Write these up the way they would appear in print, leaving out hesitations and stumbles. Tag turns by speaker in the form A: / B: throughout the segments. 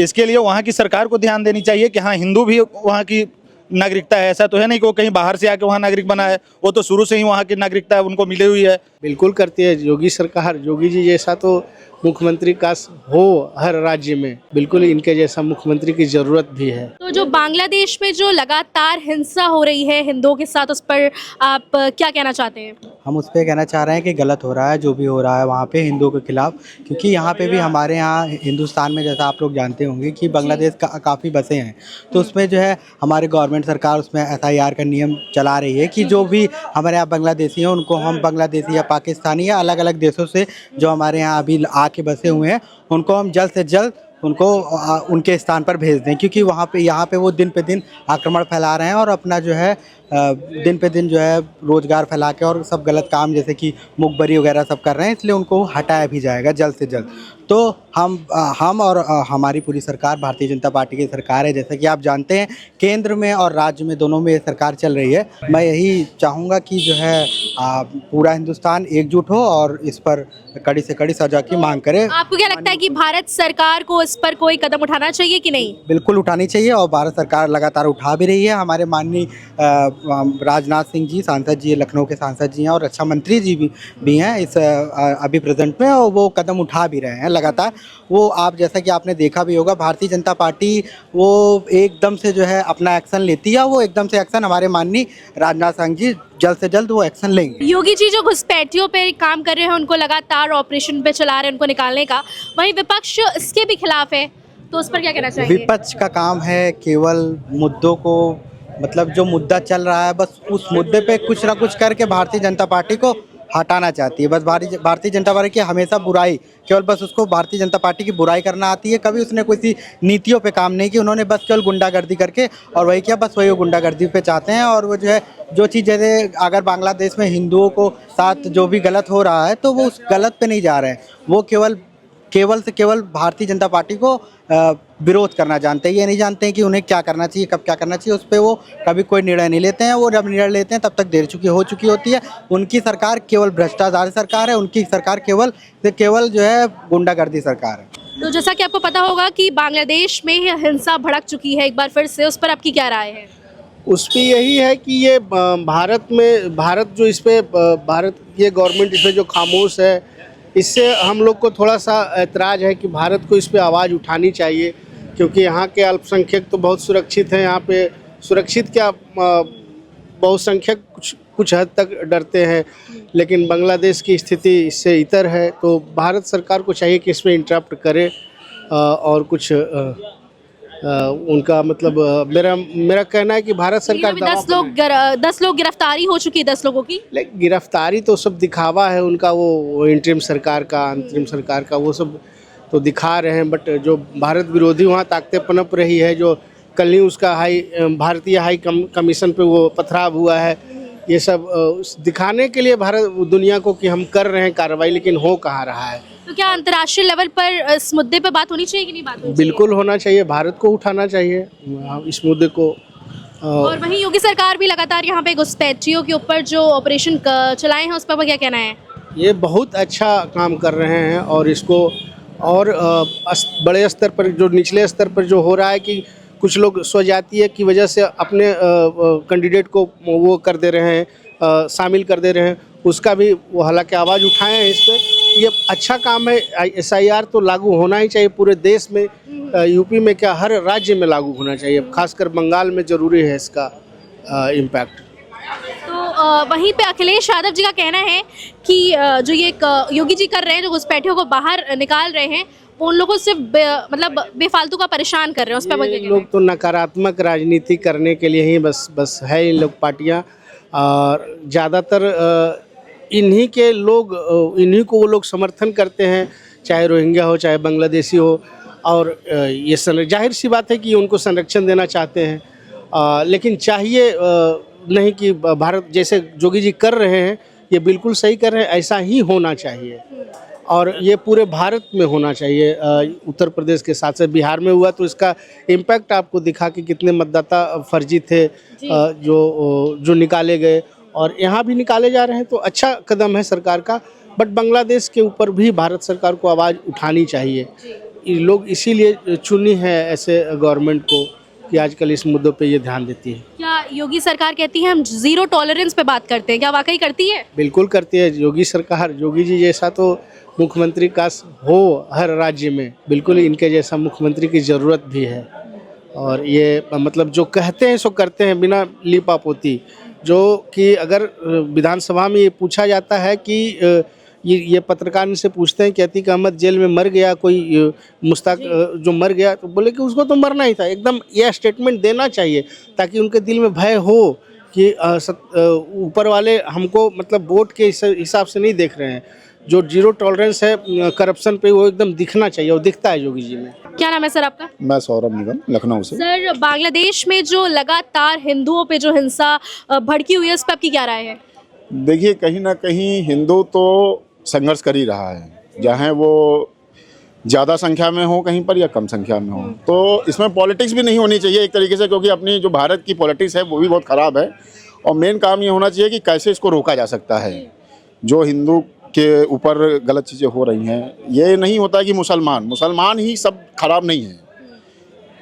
A: इसके लिए वहाँ की सरकार को ध्यान देनी चाहिए कि हाँ, हिंदू भी वहाँ की नागरिकता है। ऐसा तो है नहीं कि वो कहीं बाहर से आके वहाँ नागरिक बना है, वो तो शुरू से ही वहाँ की नागरिकता उनको मिली हुई है।
B: बिल्कुल करती है योगी सरकार। योगी जी जैसा तो मुख्यमंत्री का हो हर राज्य में, बिल्कुल इनके जैसा मुख्यमंत्री की जरूरत भी है।
C: तो जो बांग्लादेश में जो लगातार हिंसा हो रही है हिंदुओं के साथ, उस पर आप क्या कहना चाहते हैं?
D: हम उस पर कहना चाह रहे हैं कि गलत हो रहा है जो भी हो रहा है वहाँ पे हिंदुओं के खिलाफ, क्योंकि यहाँ पे भी हमारे यहाँ हिंदुस्तान में जैसा आप लोग जानते होंगे कि बांग्लादेश का काफ़ी बसें हैं, तो उसमें जो है हमारी गवर्नमेंट सरकार उसमें SIR का नियम चला रही है कि जो भी हमारे यहाँ बांग्लादेशी हैं उनको हम बांग्लादेशी या पाकिस्तानी या अलग अलग देशों से जो हमारे यहाँ अभी आके बसे हुए हैं उनको हम जल्द से जल्द उनको उनके स्थान पर भेज दें, क्योंकि वहाँ पे यहाँ पे वो दिन पे दिन आक्रमण फैला रहे हैं और अपना जो है दिन पे दिन जो है रोज़गार फैला के और सब गलत काम जैसे कि मुखबरी वगैरह सब कर रहे हैं, इसलिए उनको हटाया भी जाएगा जल्द से जल्द। तो हम और हमारी पूरी सरकार भारतीय जनता पार्टी की सरकार है, जैसा कि आप जानते हैं केंद्र में और राज्य में दोनों में सरकार चल रही है। मैं यही चाहूँगा कि जो है पूरा हिंदुस्तान एकजुट हो और इस पर कड़ी से कड़ी सजा की मांग करे।
C: आपको क्या लगता है कि भारत सरकार को इस पर कोई कदम उठाना चाहिए कि नहीं?
D: बिल्कुल उठानी चाहिए और भारत सरकार लगातार उठा भी रही है। हमारे माननीय राजनाथ सिंह जी सांसद जी, लखनऊ के सांसद जी हैं और रक्षा मंत्री जी भी हैं इस अभी प्रेजेंट में, और वो कदम उठा भी रहे हैं लगातार। वो आप जैसा कि आपने देखा भी होगा भारतीय जनता पार्टी वो एकदम से जो है अपना एक्शन लेती है, वो एकदम से एक्शन हमारे माननीय राजनाथ सिंह जी जल्द से जल्द वो एक्शन लेंगे।
C: योगी जी जो घुसपैठियों पे काम कर रहे हैं, उनको लगातार ऑपरेशन पे चला रहे हैं उनको निकालने का, वहीं विपक्ष इसके भी खिलाफ है, तो उस पर क्या कहना चाहिए?
D: विपक्ष का काम है केवल मुद्दों को, मतलब जो मुद्दा चल रहा है बस उस मुद्दे पे कुछ ना कुछ करके भारतीय जनता पार्टी को हटाना चाहती है। बस भारतीय जनता पार्टी की हमेशा बुराई, केवल बस उसको भारतीय जनता पार्टी की बुराई करना आती है। कभी उसने किसी नीतियों पे काम नहीं की, उन्होंने बस केवल गुंडागर्दी करके और वही किया, बस वही गुंडागर्दी पे चाहते हैं। और वो जो है जो चीज़ जैसे अगर बांग्लादेश में हिंदुओं को साथ जो भी गलत हो रहा है तो वो उस गलत पे नहीं जा रहे हैं, वो केवल से केवल भारतीय जनता पार्टी को विरोध करना जानते हैं। ये नहीं जानते हैं कि उन्हें क्या करना चाहिए, कब क्या करना चाहिए, उस पर वो कभी कोई निर्णय नहीं लेते हैं। वो जब निर्णय लेते हैं तब तक देर हो चुकी होती है। उनकी सरकार केवल भ्रष्टाचार सरकार है, उनकी सरकार केवल जो है गुंडागर्दी सरकार है।
C: तो जैसा कि आपको पता होगा कि बांग्लादेश में हिंसा भड़क चुकी है एक बार फिर से, उस पर आपकी क्या राय है?
B: उस पर यही है कि ये भारत जो इस पे भारत ये गवर्नमेंट इस पे जो खामोश है, इससे हम लोग को थोड़ा सा ऐतराज़ है कि भारत को इस पे आवाज़ उठानी चाहिए, क्योंकि यहाँ के अल्पसंख्यक तो बहुत सुरक्षित हैं। यहाँ पे सुरक्षित क्या, बहुसंख्यक कुछ हद तक डरते हैं, लेकिन बांग्लादेश की स्थिति इससे इतर है। तो भारत सरकार को चाहिए कि इसमें इंटरप्ट करे और कुछ उनका मतलब मेरा कहना है कि भारत सरकार
C: 10 लोग गिरफ्तारी हो चुकी है, 10 लोगों की।
B: लेकिन गिरफ्तारी तो सब दिखावा है उनका, वो अंतरिम सरकार का वो सब तो दिखा रहे हैं, बट जो भारत विरोधी वहाँ ताकतें पनप रही है, जो कल ही उसका भारतीय हाई कमीशन पे वो पथराव हुआ है, ये सब दिखाने के लिए भारत दुनिया को कि हम कर रहे हैं कार्रवाई, लेकिन हो कहाँ रहा है।
C: तो क्या अंतर्राष्ट्रीय लेवल पर इस मुद्दे पे बात होनी चाहिए कि नहीं बात होनी चाहिए?
B: बिल्कुल होना चाहिए, भारत को उठाना चाहिए इस मुद्दे को।
C: और वहीं योगी सरकार भी लगातार यहाँ पे घुसपैठियों के ऊपर जो ऑपरेशन चलाए हैं उस पर क्या कहना है?
B: ये बहुत अच्छा काम कर रहे हैं और इसको और बड़े स्तर पर, जो निचले स्तर पर जो हो रहा है कि कुछ लोग स्वजातीय की वजह से अपने कैंडिडेट को वो कर दे रहे हैं, शामिल कर दे रहे हैं, उसका भी वो हालांकि आवाज़ उठाए हैं इस पर। ये अच्छा काम है। SIR तो लागू होना ही चाहिए पूरे देश में, यूपी में क्या हर राज्य में लागू होना चाहिए, खासकर बंगाल में ज़रूरी है इसका इम्पैक्ट।
C: तो वहीं पे अखिलेश यादव जी का कहना है कि जो ये योगी जी कर रहे हैं, जो घुसपैठियों को बाहर निकाल रहे हैं, उन लोगों से मतलब बेफालतू का परेशान कर रहे हैं, उस पर
B: ये लोग तो नकारात्मक राजनीति करने के लिए ही बस है इन लोग पार्टियाँ, और ज़्यादातर इन्हीं को वो लोग समर्थन करते हैं, चाहे रोहिंग्या हो चाहे बांग्लादेशी हो। और ये जाहिर सी बात है कि उनको संरक्षण देना चाहते हैं, लेकिन चाहिए नहीं कि भारत जैसे योगी जी कर रहे हैं, ये बिल्कुल सही कर रहे हैं, ऐसा ही होना चाहिए और ये पूरे भारत में होना चाहिए। उत्तर प्रदेश के साथ साथ बिहार में हुआ तो इसका इम्पैक्ट आपको दिखा कि कितने मतदाता फर्जी थे जो निकाले गए, और यहाँ भी निकाले जा रहे हैं। तो अच्छा कदम है सरकार का, बट बांग्लादेश के ऊपर भी भारत सरकार को आवाज़ उठानी चाहिए। ये लोग इसीलिए चुनी है ऐसे गवर्नमेंट को कि आजकल इस मुद्दों पे ये ध्यान देती है।
C: क्या योगी सरकार कहती है हम जीरो टॉलरेंस पे बात करते हैं, क्या वाकई करती है?
B: बिल्कुल करती है योगी सरकार। योगी जी जैसा तो मुख्यमंत्री काश हो हर राज्य में, बिल्कुल इनके जैसा मुख्यमंत्री की ज़रूरत भी है। और ये मतलब जो कहते हैं सो करते हैं बिना लीपापोती। जो कि अगर विधानसभा में ये पूछा जाता है कि ये पत्रकार इनसे पूछते हैं कि अतीक अहमद जेल में मर गया, कोई मुश्ताक जो मर गया, तो बोले कि उसको तो मरना ही था। एकदम यह स्टेटमेंट देना चाहिए ताकि उनके दिल में भय हो कि ऊपर वाले हमको मतलब वोट के हिसाब से नहीं देख रहे हैं। जो जीरो टॉलरेंस है करप्शन पे, वो एकदम दिखना चाहिए और दिखता है योगी जी में।
C: क्या नाम है सर आपका?
E: मैं सौरभ निगम, लखनऊ से।
C: सर, बांग्लादेश में जो लगातार हिंदुओं पे जो हिंसा भड़की हुई है, उस पर आपकी क्या राय है?
E: देखिए, कहीं ना कहीं हिंदू तो संघर्ष कर ही रहा है, चाहे वो ज़्यादा संख्या में हो कहीं पर या कम संख्या में हो। तो इसमें पॉलिटिक्स भी नहीं होनी चाहिए एक तरीके से, क्योंकि अपनी जो भारत की पॉलिटिक्स है वो भी बहुत ख़राब है। और मेन काम ये होना चाहिए कि कैसे इसको रोका जा सकता है। जो हिंदू के ऊपर गलत चीज़ें हो रही हैं, ये नहीं होता कि मुसलमान ही सब खराब नहीं है।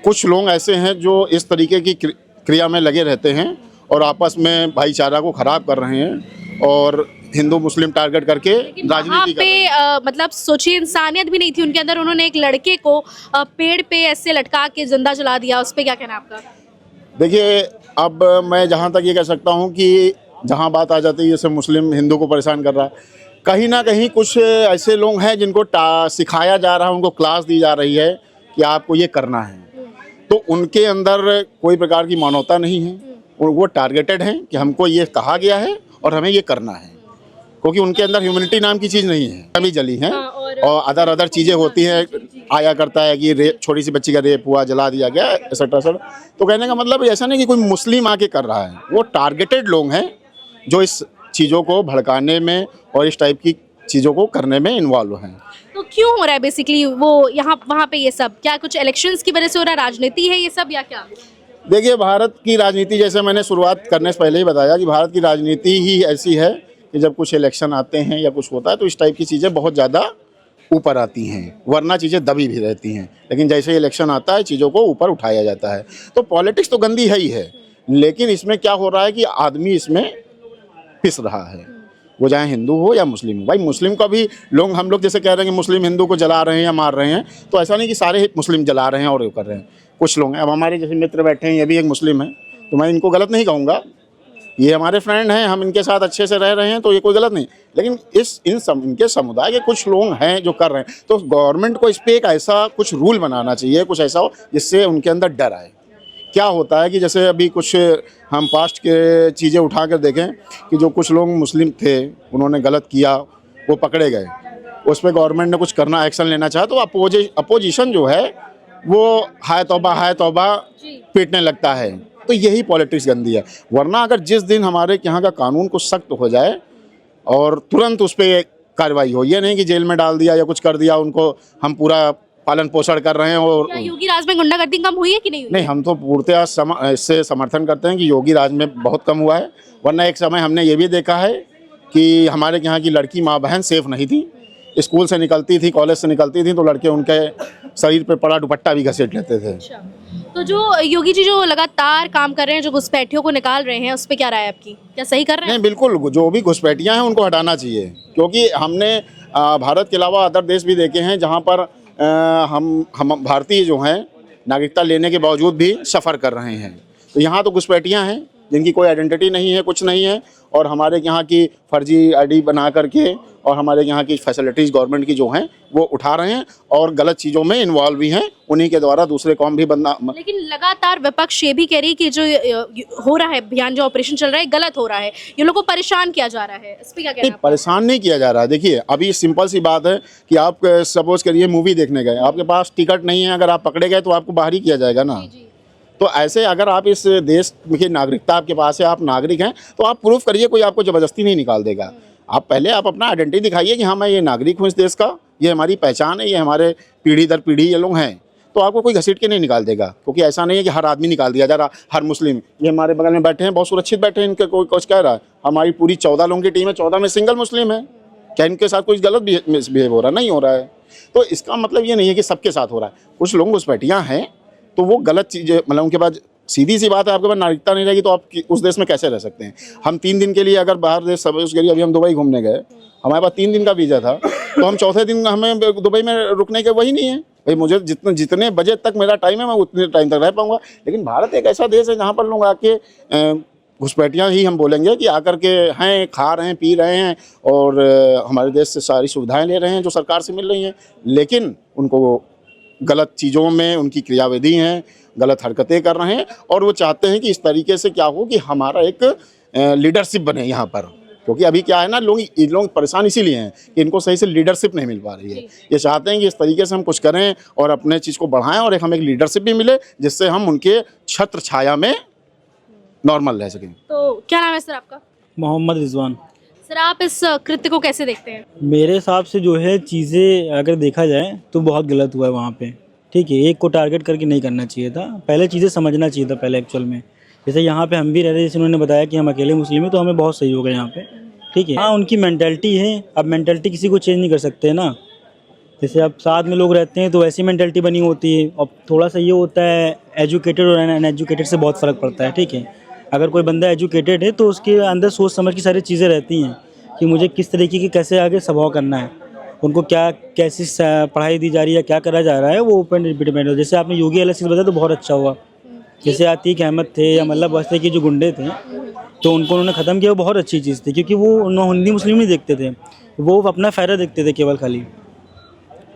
E: कुछ लोग ऐसे हैं जो इस तरीके की क्रिया में लगे रहते हैं और आपस में भाईचारा को ख़राब कर रहे हैं और हिंदू मुस्लिम टारगेट करके राजनीति कर रहे हैं।
C: मतलब सोचिए, इंसानियत भी नहीं थी उनके अंदर। उन्होंने एक लड़के को पेड़ पे ऐसे लटका के जिंदा जला दिया। उस पर क्या कहना है आपका?
E: देखिए, अब मैं जहाँ तक ये कह सकता हूँ कि जहाँ बात आ जाती है जैसे मुस्लिम हिंदू को परेशान कर रहा है, कहीं ना कहीं कुछ ऐसे लोग हैं जिनको सिखाया जा रहा है, उनको क्लास दी जा रही है कि आपको ये करना है। तो उनके अंदर कोई प्रकार की मानवता नहीं है और वो टारगेटेड हैं कि हमको ये कहा गया है और हमें ये करना है, क्योंकि उनके अंदर ह्यूमैनिटी नाम की चीज़ नहीं है। अभी जली हैं और अदर चीज़ें होती हैं, आया करता है कि छोटी सी बच्ची का रेप हुआ, जला दिया गया, एक्सेट्रा सर। तो कहने का मतलब ऐसा नहीं कि कोई मुस्लिम आके कर रहा है, वो टारगेटेड लोग हैं जो इस चीज़ों को भड़काने में और इस टाइप की चीज़ों को करने में इन्वॉल्व हैं।
C: तो क्यों हो रहा है बेसिकली वो यहाँ वहाँ पे ये सब? क्या कुछ इलेक्शंस की वजह से हो रहा है, राजनीति है ये सब, या क्या?
E: देखिए, भारत की राजनीति, जैसे मैंने शुरुआत करने से पहले ही बताया कि भारत की राजनीति ही ऐसी है कि जब कुछ इलेक्शन आते हैं या कुछ होता है तो इस टाइप की चीज़ें बहुत ज़्यादा ऊपर आती हैं, वरना चीज़ें दबी भी रहती हैं। लेकिन जैसे इलेक्शन आता है चीज़ों को ऊपर उठाया जाता है। तो पॉलिटिक्स तो गंदी है ही है, लेकिन इसमें क्या हो रहा है कि आदमी इसमें पिस रहा है, वो चाहे हिंदू हो या मुस्लिम हो। भाई, मुस्लिम का भी लोग, हम लोग जैसे कह रहे हैं कि मुस्लिम हिंदू को जला रहे हैं या मार रहे हैं, तो ऐसा नहीं कि सारे मुस्लिम जला रहे हैं और ये कर रहे हैं। कुछ लोग हैं, अब हमारे जैसे मित्र बैठे हैं, ये भी एक मुस्लिम है, तो मैं इनको गलत नहीं कहूँगा, ये हमारे फ्रेंड हैं, हम इनके साथ अच्छे से रह रहे हैं, तो ये कोई गलत नहीं। लेकिन इनके समुदाय के कुछ लोग हैं जो कर रहे हैं, तो गवर्नमेंट को इस पर एक ऐसा कुछ रूल बनाना चाहिए, कुछ ऐसा हो जिससे उनके अंदर डर आए। क्या होता है कि जैसे अभी कुछ हम पास्ट के चीज़ें उठा कर देखें कि जो कुछ लोग मुस्लिम थे, उन्होंने गलत किया, वो पकड़े गए, उस पर गवर्नमेंट ने कुछ करना, एक्शन लेना चाहा, तो अपोजिशन जो है वो हाय तौबा पीटने लगता है। तो यही पॉलिटिक्स गंदी है। वरना अगर जिस दिन हमारे यहाँ का कानून कुछ सख्त हो जाए और तुरंत उस पर कार्रवाई हो, ये नहीं कि जेल में डाल दिया या कुछ कर दिया, उनको हम पूरा पालन पोषण कर रहे हैं। और
C: क्या योगी राज में गुंडागर्दी कम हुई है कि नहीं हुई?
E: नहीं, हम तो पूर्णतः इससे समर्थन करते हैं कि योगी राज में बहुत कम हुआ है। वरना एक समय हमने ये भी देखा है कि हमारे यहाँ की लड़की माँ बहन सेफ नहीं थी, स्कूल से निकलती थी, कॉलेज से निकलती थी, तो लड़के उनके शरीर पे पड़ा दुपट्टा भी घसीट लेते थे।
C: तो जो योगी जी जो लगातार काम कर रहे हैं, जो घुसपैठियों को निकाल रहे हैं, उस पर क्या राय है आपकी? क्या सही कर रहे हैं?
E: नहीं, बिल्कुल, जो भी घुसपैठियाँ हैं उनको हटाना चाहिए, क्योंकि हमने भारत के अलावा अदर देश भी देखे हैं जहाँ पर हम भारतीय जो हैं नागरिकता लेने के बावजूद भी सफ़र कर रहे हैं। तो यहाँ तो घुसपैठियाँ हैं जिनकी कोई आइडेंटिटी नहीं है, कुछ नहीं है, और हमारे यहाँ की फर्जी आईडी बना करके और हमारे यहाँ की फैसिलिटीज़ गवर्नमेंट की जो हैं वो उठा रहे हैं और गलत चीज़ों में इन्वॉल्व भी हैं, उन्हीं के द्वारा दूसरे कौम भी बनना।
C: लेकिन लगातार विपक्ष ये भी कह रही है कि जो हो रहा है अभियान, जो ऑपरेशन चल रहा है, गलत हो रहा है, ये लोगों को परेशान किया जा रहा है। इस पर क्या कहना है?
E: परेशान नहीं किया जा रहा है। देखिए, अभी सिंपल सी बात है कि आप सपोज करिए मूवी देखने गए, आपके पास टिकट नहीं है, अगर आप पकड़े गए तो आपको बाहर ही किया जाएगा ना। तो ऐसे अगर आप इस देश की नागरिकता आपके पास है, आप नागरिक हैं, तो आप प्रूफ करिए, कोई आपको ज़बरदस्ती नहीं निकाल देगा। आप पहले आप अपना आइडेंटिटी दिखाइए कि हाँ, मैं ये नागरिक हूँ इस देश का, ये हमारी पहचान है, ये हमारे पीढ़ी दर पीढ़ी ये लोग हैं, तो आपको कोई घसीट के नहीं निकाल देगा। क्योंकि ऐसा नहीं है कि हर आदमी निकाल दिया जा रहा, हर मुस्लिम। ये हमारे बगल में बैठे हैं, बहुत सुरक्षित बैठे हैं, इनके कोई कुछ कह रहा है, हमारी पूरी 14 लोगों की टीम है, 14 में सिंगल मुस्लिम है, क्या इनके साथ कुछ गलत मिसबिहेव हो रहा है? नहीं हो रहा है। तो इसका मतलब ये नहीं है कि सबके साथ हो रहा है। कुछ लोग घुसपैठियाँ हैं तो वो गलत चीज़ें, मतलब उनके पास सीधी सी बात है, आपके पास नागरिकता नहीं रहेगी तो आप उस देश में कैसे रह सकते हैं? हम 3 दिन के लिए अगर बाहर देश सपोज करिए, अभी हम दुबई घूमने गए, हमारे पास 3 दिन का वीज़ा था, तो हम चौथे दिन हमें दुबई में रुकने के वही नहीं है भाई, मुझे जितने बजे तक मेरा टाइम है मैं उतने टाइम तक रह पाऊंगा। लेकिन भारत एक ऐसा देश है जहाँ पर लोग आके घुसपैठियाँ ही हम बोलेंगे कि आकर के हैं, खा रहे हैं, पी रहे हैं और हमारे देश से सारी सुविधाएं ले रहे हैं जो सरकार से मिल रही हैं, लेकिन उनको गलत चीज़ों में उनकी क्रियाविधि हैं, गलत हरकतें कर रहे हैं और वो चाहते हैं कि इस तरीके से क्या हो कि हमारा एक लीडरशिप बने यहाँ पर। क्योंकि अभी क्या है ना, लोग परेशान इसीलिए हैं कि इनको सही से लीडरशिप नहीं मिल पा रही है। ये चाहते हैं कि इस तरीके से हम कुछ करें और अपने चीज़ को बढ़ाएं और हमें एक लीडरशिप भी मिले जिससे हम उनके छत्र छाया में नॉर्मल रह सकें।
C: तो क्या नाम है सर आपका?
F: मोहम्मद रिजवान।
C: सर आप इस कृत्य को कैसे देखते हैं?
F: मेरे हिसाब से जो है चीज़ें अगर देखा जाए तो बहुत गलत हुआ है वहाँ पे। ठीक है, एक को टारगेट करके नहीं करना चाहिए था, पहले चीज़ें समझना चाहिए था पहले एक्चुअल में। जैसे यहाँ पे हम भी रह रहे, जैसे उन्होंने बताया कि हम अकेले मुस्लिम हैं तो हमें बहुत सही होगा यहाँ पे। ठीक है, हाँ उनकी मेंटालिटी है, अब मेंटालिटी किसी को चेंज नहीं कर सकते ना। जैसे अब साथ में लोग रहते हैं तो ऐसी मेंटालिटी बनी होती है। अब थोड़ा सा ये होता है, एजुकेटेड और अनएजुकेटेड से बहुत फ़र्क पड़ता है। ठीक है, अगर कोई बंदा एजुकेटेड है तो उसके अंदर सोच समझ की सारी चीज़ें रहती हैं कि मुझे किस तरीके की कैसे आगे स्वभाव करना है, उनको क्या कैसी पढ़ाई दी जा रही है, क्या करा जा रहा है, वो ओपन डिपेंड हो। जैसे आपने योगी अलग चीज़ बताया तो बहुत अच्छा हुआ। जैसे आतिक अहमद थे या मतलब वैसे के जो गुंडे थे तो उनको उन्होंने ख़त्म किया, वो बहुत अच्छी चीज़ थी। क्योंकि वो हिंदी मुस्लिम नहीं देखते थे, वो अपना फ़ायदा देखते थे केवल खाली।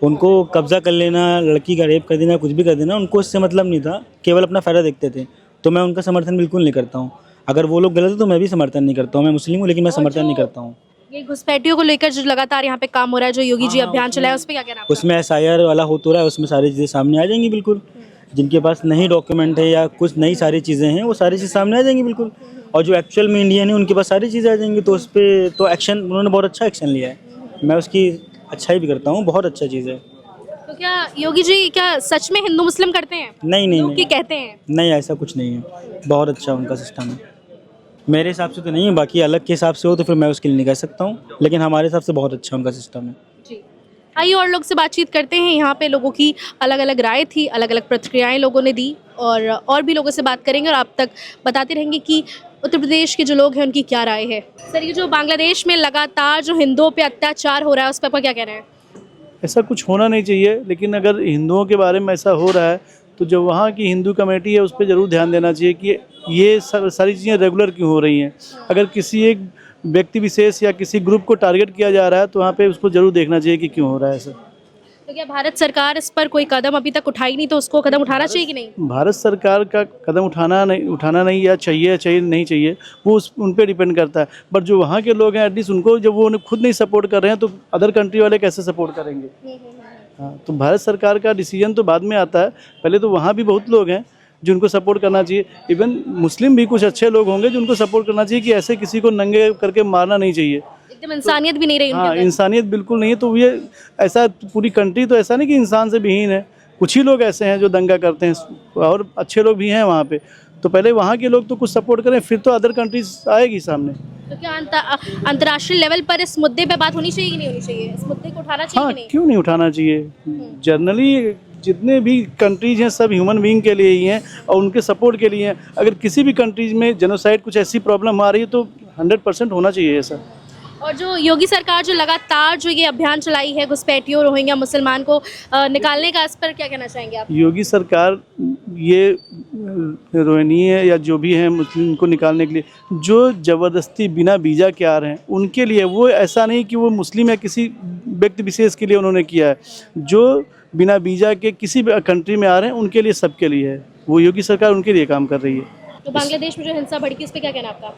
F: उनको कब्ज़ा कर लेना, लड़की का रेप कर देना, कुछ भी कर देना, उनको इससे मतलब नहीं था, केवल अपना फ़ायदा देखते थे। तो मैं उनका समर्थन बिल्कुल नहीं करता हूँ। अगर वो लोग गलत है तो मैं भी समर्थन नहीं करता हूँ। मैं मुस्लिम हूँ लेकिन मैं समर्थन नहीं करता हूँ।
C: ये घुसपैठियों को लेकर जो लगातार यहाँ पे काम हो रहा है, जो योगी जी अभियान चलाया, उस पर क्या कहना है आपका?
F: उसमें SIR वाला हो तो रहा है, उसमें सारी चीज़ें सामने आ जाएंगी बिल्कुल। जिनके पास नहीं डॉक्यूमेंट है या कुछ नई सारी चीज़ें हैं वो सारी चीज़ सामने आ जाएंगी बिल्कुल। और जो एक्चुअल में इंडियन है उनके पास सारी चीज़ें आ जाएंगी। तो उस पर तो एक्शन उन्होंने बहुत अच्छा एक्शन लिया है, मैं उसकी अच्छाई भी करता हूँ, बहुत अच्छा चीज़ है।
C: तो क्या योगी जी क्या सच में हिंदू मुस्लिम करते हैं?
F: नहीं नहीं
C: लोग
F: नहीं,
C: कहते हैं
F: नहीं ऐसा कुछ नहीं है, बहुत अच्छा उनका सिस्टम है। मेरे हिसाब से तो नहीं है, बाकी अलग के हिसाब से हो तो फिर मैं उसके लिए नहीं कह सकता हूँ, लेकिन हमारे हिसाब से बहुत अच्छा उनका सिस्टम है
C: जी। आइए और लोग से बातचीत करते हैं। यहाँ पे लोगों की अलग अलग राय थी, अलग अलग प्रतिक्रियाएं लोगों ने दी और भी लोगों से बात करेंगे और आप तक बताते रहेंगे कि उत्तर प्रदेश के जो लोग हैं उनकी क्या राय है। सर ये जो बांग्लादेश में लगातार जो हिंदुओं पे अत्याचार हो रहा है उस पर आपका क्या कहना है?
G: ऐसा कुछ होना नहीं चाहिए, लेकिन अगर हिंदुओं के बारे में ऐसा हो रहा है तो जो वहाँ की हिंदू कमेटी है उस पर ज़रूर ध्यान देना चाहिए कि ये सारी चीज़ें रेगुलर क्यों हो रही हैं। अगर किसी एक व्यक्ति विशेष या किसी ग्रुप को टारगेट किया जा रहा है तो वहाँ पे उसको ज़रूर देखना चाहिए कि क्यों हो रहा है ऐसा।
C: तो क्या भारत सरकार इस पर कोई कदम अभी तक उठाई नहीं, तो उसको कदम उठाना चाहिए कि नहीं?
G: भारत सरकार का कदम उठाना नहीं या चाहिए नहीं चाहिए वो उन पर डिपेंड करता है। बट जो वहाँ के लोग हैं एटलीस्ट उनको जब वो खुद नहीं सपोर्ट कर रहे हैं तो अदर कंट्री वाले कैसे सपोर्ट करेंगे? हाँ, तो भारत सरकार का डिसीजन तो बाद में आता है, पहले तो वहाँ भी बहुत लोग हैं जिनको सपोर्ट करना चाहिए। इवन मुस्लिम भी कुछ अच्छे लोग होंगे जिनको सपोर्ट करना चाहिए कि ऐसे किसी को नंगे करके मारना नहीं चाहिए।
C: एकदम इंसानियत भी नहीं रही उनके
G: हाँ,
C: अंदर।
G: इंसानियत बिल्कुल नहीं है। तो ये ऐसा पूरी कंट्री तो ऐसा नहीं कि इंसान से विहीन है, कुछ ही लोग ऐसे हैं जो दंगा करते हैं और अच्छे लोग भी हैं वहाँ पे। तो पहले वहाँ के लोग तो कुछ सपोर्ट करें, फिर तो अदर कंट्रीज आएगी सामने।
C: तो क्या अंतर्राष्ट्रीय लेवल पर इस मुद्दे पे बात होनी चाहिए कि नहीं होनी चाहिए? इस मुद्दे को उठाना चाहिए
G: हाँ,
C: कि नहीं?
G: क्यों नहीं उठाना चाहिए? जनरली जितने भी कंट्रीज हैं सब ह्यूमन बीइंग के लिए ही हैं और उनके सपोर्ट के लिए हैं। अगर किसी भी कंट्रीज में जेनोसाइड कुछ ऐसी प्रॉब्लम आ रही है तो 100% होना चाहिए ऐसा।
C: और जो योगी सरकार जो लगातार जो ये अभियान चलाई है घुसपैठियों रोहिंग्या मुसलमान को निकालने का, इस पर क्या कहना चाहेंगे आप?
G: योगी सरकार ये रोहिंग्या या जो भी हैं मुस्लिम को निकालने के लिए जो ज़बरदस्ती बिना वीज़ा के आ रहे हैं उनके लिए, वो ऐसा नहीं कि वो मुस्लिम या किसी व्यक्ति विशेष के लिए उन्होंने किया है। जो बिना वीज़ा के किसी भी कंट्री में आ रहे हैं उनके लिए, सबके लिए है। वो योगी सरकार उनके लिए काम कर रही है।
C: तो बांग्लादेश में जो हिंसा भड़की, इस पर क्या कहना है आपका?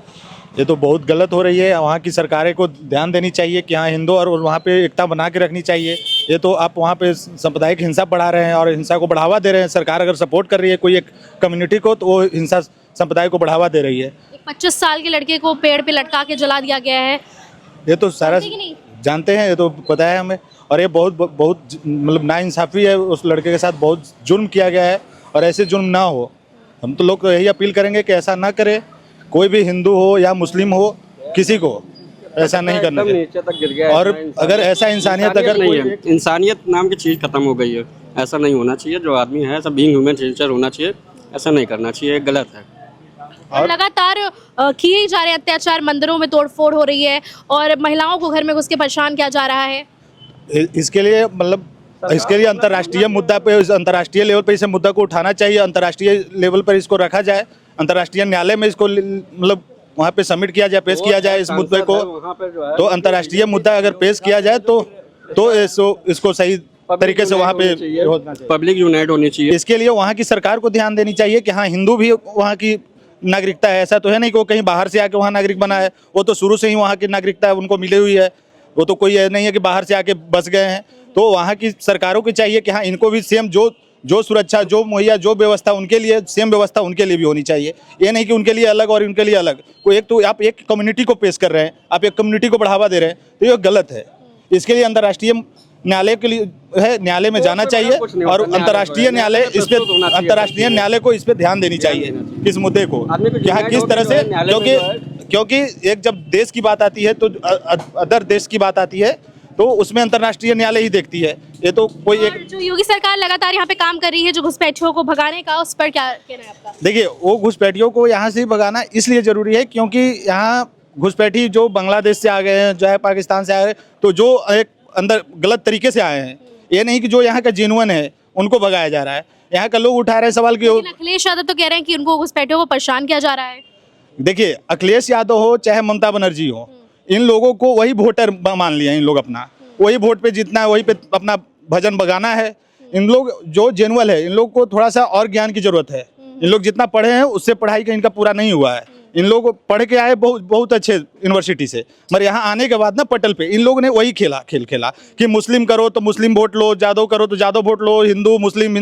A: ये तो बहुत गलत हो रही है। वहाँ की सरकारें को ध्यान देनी चाहिए कि हाँ हिंदू और वहाँ पे एकता बना के रखनी चाहिए। ये तो आप वहाँ पे सांप्रदायिक हिंसा बढ़ा रहे हैं और हिंसा को बढ़ावा दे रहे हैं। सरकार अगर सपोर्ट कर रही है कोई एक कम्युनिटी को तो वो हिंसा संप्रदाय को बढ़ावा दे रही है।
C: एक 25 साल के लड़के को पेड़ पे लटका के जला दिया गया है,
A: ये तो सारा
C: जानते कि नहीं?
A: जानते हैं, ये तो पता है हमें। और ये बहुत मतलब नाइंसाफ़ी है, उस लड़के के साथ बहुत जुल्म किया गया है और ऐसे जुल्म ना हो। हम तो लोग को यही अपील करेंगे कि ऐसा ना करे। कोई भी हिंदू हो या मुस्लिम हो, किसी को ऐसा नहीं करना
H: एकदम
A: चाहिए।
H: नीचे तक गिर गया।
A: और अगर ऐसा इंसानियत अगर
H: नहीं
A: कोई-
H: है, इंसानियत नाम की चीज़ खत्म हो गई है। ऐसा नहीं होना चाहिए, जो आदमी है सब बीइंग ह्यूमन नेचर होना चाहिए, ऐसा नहीं करना चाहिए, गलत है।
C: और लगातार किए जा रहे हैं अत्याचार, मंदिरों में तोड़फोड़ हो रही है और महिलाओं को घर में घुस के परेशान किया जा रहा है।
A: इसके लिए मतलब इसके लिए अंतर्राष्ट्रीय मुद्दा पे, अंतर्राष्ट्रीय लेवल पे इस मुद्दा को उठाना चाहिए, अंतर्राष्ट्रीय लेवल पर इसको रखा जाए, अंतर्राष्ट्रीय न्यायालय में इसको मतलब वहाँ पे सबमिट किया जाए, पेश किया जाए इस मुद्दे को। तो अंतर्राष्ट्रीय मुद्दा अगर पेश किया जाए तो इसको सही तरीके से वहाँ पे होना चाहिए।
H: पब्लिक यूनाइट होनी चाहिए।
A: इसके लिए वहाँ की सरकार को ध्यान देनी चाहिए कि हाँ, हिंदू भी वहाँ की नागरिकता है। ऐसा तो है नहीं कि वो कहीं बाहर से आके वहाँ नागरिक बना है, वो तो शुरू से ही वहाँ की नागरिकता है उनको मिली हुई है। वो तो कोई नहीं है कि बाहर से आके बस गए हैं। तो वहाँ की सरकारों को चाहिए कि हाँ, इनको भी सेम जो सुरक्षा, जो मुहैया, जो व्यवस्था उनके लिए, सेम व्यवस्था उनके लिए भी होनी चाहिए। ये नहीं कि उनके लिए अलग और उनके लिए अलग। कोई एक तो आप एक कम्युनिटी को पेश कर रहे हैं, आप एक कम्युनिटी को बढ़ावा दे रहे हैं, तो ये गलत है। इसके लिए अंतर्राष्ट्रीय न्यायालय के लिए है, न्यायालय में जाना चाहिए और अंतर्राष्ट्रीय न्यायालय इस पे, अंतर्राष्ट्रीय न्यायालय को इस पे ध्यान देनी चाहिए इस मुद्दे को कि हाँ किस तरह से, क्योंकि एक जब देश की बात आती है तो अदर देश की बात आती है तो उसमें अंतर्राष्ट्रीय न्यायालय ही देखती है। ये तो कोई एक,
C: जो योगी सरकार लगातार यहाँ पे काम कर रही है जो घुसपैठियों को भगाने का, उस पर क्या कहना है आपका?
A: देखिए, वो घुसपैठियों को यहाँ से भगाना इसलिए जरूरी है क्योंकि यहाँ घुसपैठी जो बांग्लादेश से आ गए हैं, जो है पाकिस्तान से आ गए, तो जो एक अंदर गलत तरीके से आए हैं, ये नहीं कि जो यहाँ का जेन्युइन है उनको भगाया जा रहा है। यहाँ का लोग उठा रहे हैं सवाल की।
C: लेकिन अखिलेश यादव तो कह रहे हैं कि उनको घुसपैठियों को परेशान किया जा रहा है।
A: देखिए, अखिलेश यादव हो चाहे ममता बनर्जी हो, इन लोगों को वही वोटर मान लिया इन लोग, अपना वही वोट पे जीतना है, वही पे अपना भजन बगाना है। इन लोग जो जेनुअल है, इन लोग को थोड़ा सा और ज्ञान की जरूरत है। इन लोग जितना पढ़े हैं उससे पढ़ाई का इनका पूरा नहीं हुआ है। इन लोग पढ़ के आए बहुत अच्छे यूनिवर्सिटी से, मगर यहाँ आने के बाद ना पटल पे इन लोगों ने वही खेल खेला कि मुस्लिम करो तो मुस्लिम वोट लो, जादव करो तो जादव वोट लो, हिंदू मुस्लिम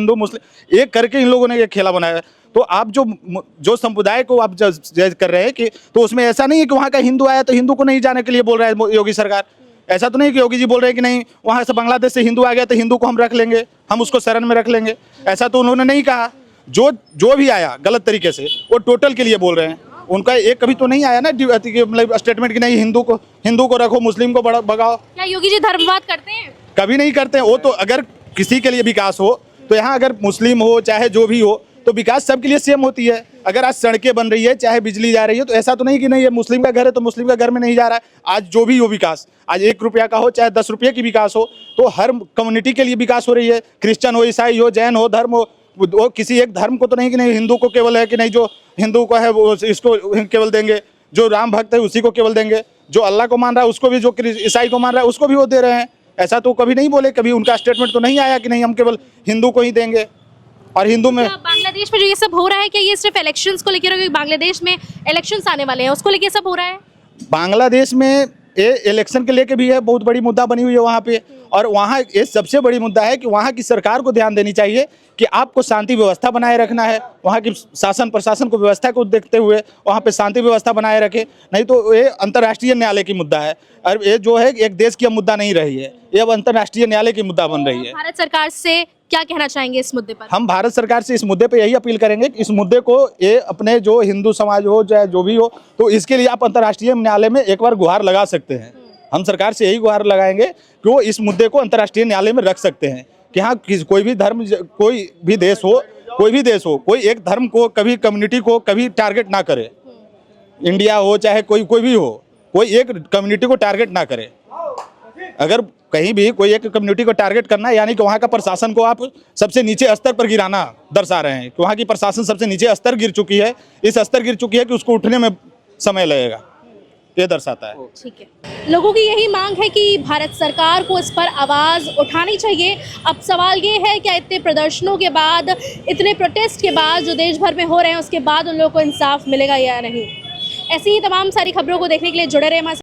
A: एक करके इन लोगों ने ये खेला बनाया। तो आप जो समुदाय को आप जज कर रहे हैं कि, तो उसमें ऐसा नहीं है कि वहाँ का हिंदू आया तो हिंदू को नहीं जाने के लिए बोल रहा है योगी सरकार। ऐसा तो नहीं कि योगी जी बोल रहे हैं कि नहीं, वहाँ से बांग्लादेश से हिंदू आ गया तो हिंदू को हम रख लेंगे, हम उसको शरण में रख लेंगे। ऐसा तो उन्होंने नहीं कहा। जो भी आया गलत तरीके से वो टोटल के लिए बोल रहे हैं। उनका एक कभी तो नहीं आया ना मतलब स्टेटमेंट कि नहीं हिंदू को रखो, मुस्लिम को भगाओ।
C: क्या योगी जी धर्मवाद करते हैं?
A: कभी नहीं करते हैं। वो तो अगर किसी के लिए विकास हो तो यहाँ अगर मुस्लिम हो चाहे जो भी हो तो विकास सबके लिए सेम होती है। अगर आज सड़कें बन रही है, चाहे बिजली जा रही है, तो ऐसा तो नहीं कि नहीं ये मुस्लिम का घर है तो मुस्लिम का घर में नहीं जा रहा है। आज जो भी हो विकास, आज 1 रुपया का हो चाहे 10 रुपये की विकास हो, तो हर कम्युनिटी के लिए विकास हो रही है। क्रिश्चियन हो, ईसाई हो, जैन हो, धर्म हो, वो किसी एक धर्म को तो नहीं कि नहीं हिंदू को केवल है कि नहीं जो हिंदू को है वो इसको केवल देंगे, जो राम भक्त है उसी को केवल देंगे, जो अल्लाह को मान रहा है उसको भी, जो ईसाई को मान रहा है उसको भी वो दे रहे हैं। ऐसा तो कभी नहीं बोले, कभी उनका स्टेटमेंट तो नहीं आया कि नहीं हम केवल हिंदू को ही देंगे। और हिंदू में
C: बांग्लादेश में जो ये सब हो रहा है, क्या ये सिर्फ इलेक्शंस को लेकर, क्योंकि बांग्लादेश में इलेक्शंस आने वाले हैं, उसको लेकर सब हो रहा है?
A: बांग्लादेश में ये इलेक्शन के लेके भी है, बहुत बड़ी मुद्दा बनी हुई है वहाँ पे। और वहाँ ये सबसे बड़ी मुद्दा है कि वहाँ की सरकार को ध्यान देनी चाहिए कि आपको शांति व्यवस्था बनाए रखना है। वहाँ की शासन प्रशासन को व्यवस्था को देखते हुए वहाँ पे शांति व्यवस्था बनाए रखे, नहीं तो ये अंतर्राष्ट्रीय न्यायालय की मुद्दा है। और ये जो है एक देश की मुद्दा नहीं रही है, ये अब अंतर्राष्ट्रीय न्यायालय की मुद्दा बन रही है।
C: भारत सरकार से क्या कहना चाहेंगे इस मुद्दे पर?
A: हम भारत सरकार से इस मुद्दे पे यही अपील करेंगे कि इस मुद्दे को ये अपने जो हिंदू समाज हो चाहे जो भी हो, तो इसके लिए आप अंतर्राष्ट्रीय न्यायालय में एक बार गुहार लगा सकते हैं। हम सरकार से यही गुहार लगाएंगे कि वो इस मुद्दे को अंतर्राष्ट्रीय न्यायालय में रख सकते हैं कि हाँ कोई भी धर्म, कोई भी देश हो, कोई एक धर्म को, कभी कम्युनिटी को कभी टारगेट ना करे। इंडिया हो चाहे कोई भी हो, कोई एक कम्युनिटी को टारगेट ना करे। अगर कहीं भी कोई एक कम्युनिटी को टारगेट करना है, यानी कि वहाँ का प्रशासन को आप सबसे नीचे स्तर पर गिराना दर्शा रहे हैं कि वहाँ की प्रशासन सबसे नीचे स्तर गिर चुकी है, इस स्तर गिर चुकी है कि उसको उठने में समय लगेगा, ये दर्शाता है।
C: ठीक है, लोगों की यही मांग है कि भारत सरकार को इस पर आवाज़ उठानी चाहिए। अब सवाल ये है क्या इतने प्रदर्शनों के बाद, इतने प्रोटेस्ट के बाद जो देश भर में हो रहे हैं, उसके बाद उन लोगों को इंसाफ मिलेगा या नहीं? ऐसी ही तमाम सारी खबरों को देखने के लिए जुड़े रहे हमारे